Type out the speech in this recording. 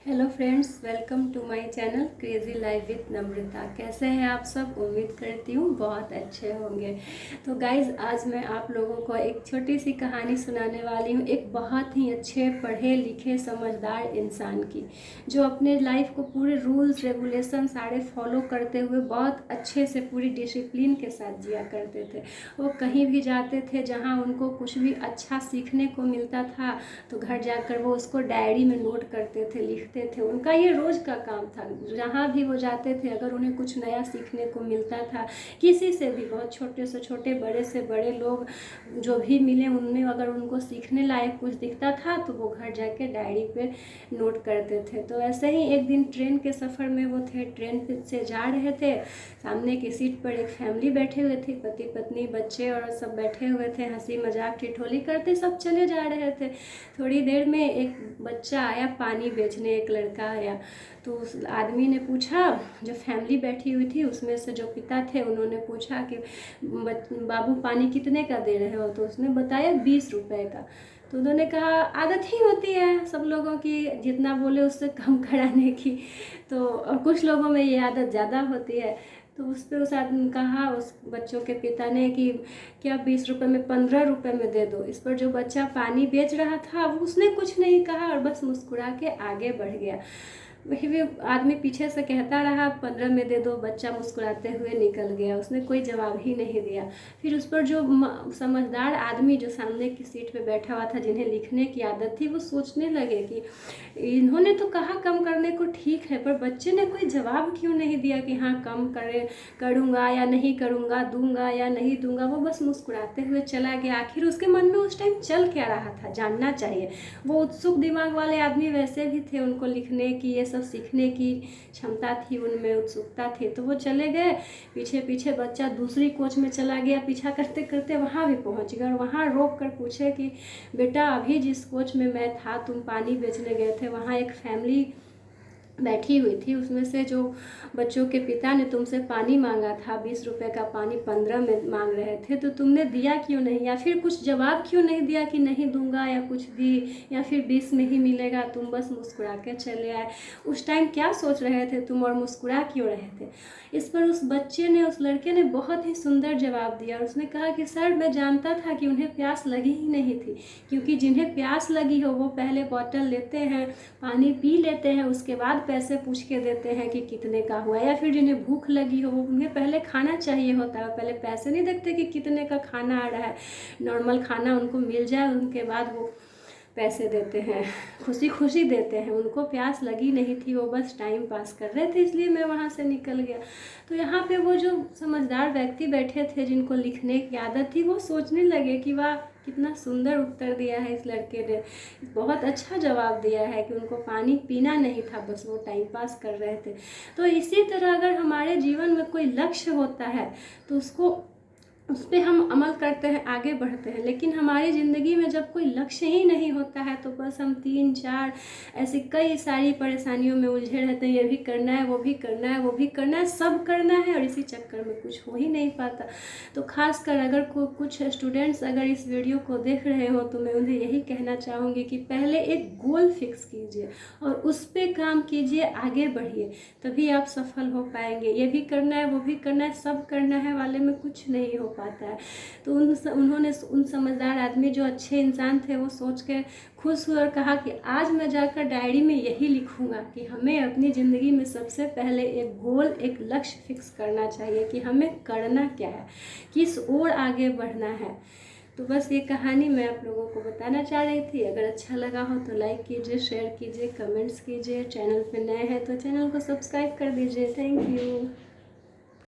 Hello friends, welcome to my channel crazy life with Namrata. कैसे हैं आप सब? उम्मीद करती हूँ बहुत अच्छे होंगे। तो गाइज़, आज मैं आप लोगों को एक छोटी सी कहानी सुनाने वाली हूँ, एक बहुत ही अच्छे पढ़े लिखे समझदार इंसान की, जो अपने लाइफ को पूरे रूल्स रेगुलेशन सारे फॉलो करते हुए बहुत अच्छे से पूरी डिसिप्लिन के साथ जिया करते थे। वो कहीं भी जाते थे जहाँ उनको कुछ भी अच्छा सीखने को मिलता था तो घर जाकर वो उसको डायरी में नोट करते थे, लिखते थे। उनका ये रोज़ का काम था। जहाँ भी वो जाते थे, अगर उन्हें कुछ नया सीखने को मिलता था किसी से भी, बहुत छोटे से छोटे बड़े से बड़े लोग जो भी मिले उनमें अगर उनको सीखने लायक कुछ दिखता था तो वो घर जाके डायरी पे नोट करते थे। तो ऐसे ही एक दिन ट्रेन के सफ़र में वो थे, ट्रेन से जा रहे थे। सामने की सीट पर एक फैमिली बैठे हुए थे, पति पत्नी बच्चे और सब बैठे हुए थे, हंसी मजाक ठिठोली करते सब चले जा रहे थे। थोड़ी देर में एक बच्चा आया पानी बेचने, एक लड़का आया। तो उस आदमी ने पूछा, जो फैमिली बैठी हुई थी उसमें से जो पिता थे उन्होंने पूछा कि बाबू पानी कितने का दे रहे हो? तो उसने बताया 20 रुपए का। तो उन्होंने कहा आदत ही होती है सब लोगों की, जितना बोले उससे कम कराने की। तो और कुछ लोगों में ये आदत ज़्यादा होती है। तो उस पर उस आदमी कहा, उस बच्चों के पिता ने, कि क्या 20 रुपए में 15 रुपए में दे दो। इस पर जो बच्चा पानी बेच रहा था उसने कुछ नहीं कहा और बस मुस्कुरा के आगे बढ़ गया। वही भी आदमी पीछे से कहता रहा 15 में दे दो, बच्चा मुस्कुराते हुए निकल गया, उसने कोई जवाब ही नहीं दिया। फिर उस पर जो समझदार आदमी जो सामने की सीट पे बैठा हुआ था, जिन्हें लिखने की आदत थी, वो सोचने लगे कि इन्होंने तो कहा कम करने को, ठीक है, पर बच्चे ने कोई जवाब क्यों नहीं दिया कि हाँ कम करूँगा या नहीं करूँगा, दूंगा या नहीं दूंगा। वो बस मुस्कुराते हुए चला गया। आखिर उसके मन में उस टाइम चल क्या रहा था, जानना चाहिए। वो उत्सुक दिमाग वाले आदमी वैसे भी थे, उनको लिखने की, ये सब सीखने की क्षमता थी, उनमें उत्सुकता थी। तो वो चले गए, पीछे पीछे बच्चा दूसरी कोच में चला गया, पीछा करते करते वहाँ भी पहुँच गया और वहाँ रोक कर पूछे कि बेटा, अभी जिस कोच में मैं था, तुम पानी बेचने गए थे, वहाँ एक फैमिली बैठी हुई थी, उसमें से जो बच्चों के पिता ने तुमसे पानी मांगा था, 20 रुपए का पानी 15 में मांग रहे थे, तो तुमने दिया क्यों नहीं, या फिर कुछ जवाब क्यों नहीं दिया कि नहीं दूंगा या कुछ भी, या फिर 20 में ही मिलेगा। तुम बस मुस्कुरा के चले आए। उस टाइम क्या सोच रहे थे तुम और मुस्कुरा क्यों रहे थे? इस पर उस बच्चे ने, उस लड़के ने बहुत ही सुंदर जवाब दिया। उसने कहा कि सर, मैं जानता था कि उन्हें प्यास लगी ही नहीं थी, क्योंकि जिन्हें प्यास लगी हो वो पहले बॉटल लेते हैं, पानी पी लेते हैं, उसके बाद पैसे पूछ के देते हैं कि कितने का हुआ। या फिर जिन्हें भूख लगी हो उन्हें पहले खाना चाहिए होता है, पहले पैसे नहीं देखते कि कितने का खाना आ रहा है। नॉर्मल खाना उनको मिल जाए उनके बाद वो पैसे देते हैं, खुशी खुशी देते हैं। उनको प्यास लगी नहीं थी, वो बस टाइम पास कर रहे थे, इसलिए मैं वहाँ से निकल गया। तो यहाँ पे वो जो समझदार व्यक्ति बैठे थे, जिनको लिखने की आदत थी, वो सोचने लगे कि वाह, कितना सुंदर उत्तर दिया है इस लड़के ने, बहुत अच्छा जवाब दिया है कि उनको पानी पीना नहीं था, बस वो टाइम पास कर रहे थे। तो इसी तरह अगर हमारे जीवन में कोई लक्ष्य होता है तो उस पर हम अमल करते हैं, आगे बढ़ते हैं। लेकिन हमारी ज़िंदगी में जब कोई लक्ष्य ही नहीं होता है तो बस हम 3-4 ऐसी कई सारी परेशानियों में उलझे रहते हैं। ये भी करना है, वो भी करना है, वो भी करना है, सब करना है, और इसी चक्कर में कुछ हो ही नहीं पाता। तो खासकर अगर कुछ स्टूडेंट्स अगर इस वीडियो को देख रहे हो तो मैं उन्हें यही कहना चाहूँगी कि पहले एक गोल फिक्स कीजिए और उस पर काम कीजिए, आगे बढ़िए, तभी आप सफल हो पाएंगे। ये भी करना है, वो भी करना है, सब करना है वाले में कुछ नहीं हो पाता है। तो उन्होंने, उन समझदार आदमी जो अच्छे इंसान थे, वो सोच के खुश हुए और कहा कि आज मैं जाकर डायरी में यही लिखूंगा कि हमें अपनी ज़िंदगी में सबसे पहले एक गोल, एक लक्ष्य फिक्स करना चाहिए कि हमें करना क्या है, किस ओर आगे बढ़ना है। तो बस ये कहानी मैं आप लोगों को बताना चाह रही थी। अगर अच्छा लगा हो तो लाइक कीजिए, शेयर कीजिए, कमेंट्स कीजिए। चैनल पे नए हैं तो चैनल को सब्सक्राइब कर दीजिए। Thank you.